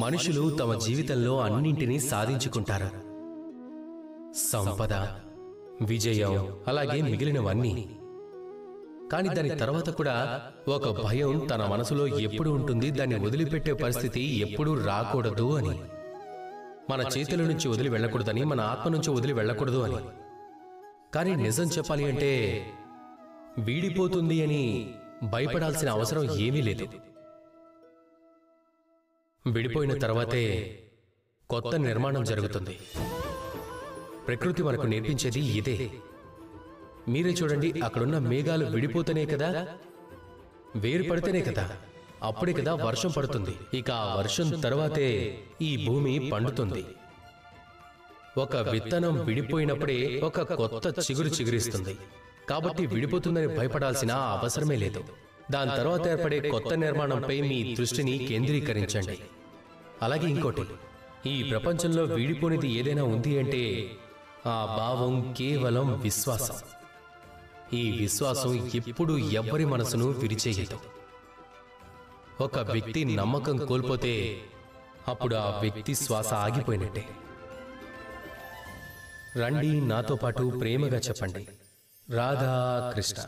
మనుషులు తమ జీవితంలో అన్నింటినీ సాధించుకుంటారు. సంపద, విజయం, అలాగే మిగిలినవన్నీ. కానీ దాని తర్వాత కూడా ఒక భయం తన మనసులో ఎప్పుడు ఉంటుంది, దాన్ని వదిలిపెట్టే పరిస్థితి ఎప్పుడూ రాకూడదు అని. మన చేతుల నుంచి వదిలి వెళ్ళకూడదని, మన ఆత్మ నుంచి వదిలి వెళ్ళకూడదు అని. కానీ నిజం చెప్పాలి అంటే వీడిపోతుంది అని భయపడాల్సిన అవసరం ఏమీ లేదు. విడిపోయిన తర్వాతే కొత్త నిర్మాణం జరుగుతుంది. ప్రకృతి మనకు నేర్పించేది ఇదే. మీరే చూడండి, అక్కడున్న మేఘాలు విడిపోతేనే కదా, వేరు పడితేనే కదా, అప్పుడే కదా వర్షం పడుతుంది. ఇక ఆ వర్షం తర్వాతే ఈ భూమి పండుతుంది. ఒక విత్తనం విడిపోయినప్పుడే ఒక కొత్త చిగురు చిగురిస్తుంది. కాబట్టి విడిపోతుందని భయపడాల్సిన అవసరమే లేదు. దాని తర్వాత ఏర్పడే కొత్త నిర్మాణంపై మీ దృష్టిని కేంద్రీకరించండి. అలాగే ఇంకోటి, ఈ ప్రపంచంలో వీడిపోనిది ఏదైనా ఉంది అంటే ఆ భావం కేవలం విశ్వాసం. ఈ విశ్వాసం ఎప్పుడూ ఎవ్వరి మనసును విరిచేయదు. ఒక వ్యక్తి నమ్మకం కోల్పోతే అప్పుడు ఆ వ్యక్తి శ్వాస ఆగిపోయినట్టే. రండి, నాతో పాటు ప్రేమగా చెప్పండి, రాధా కృష్ణ.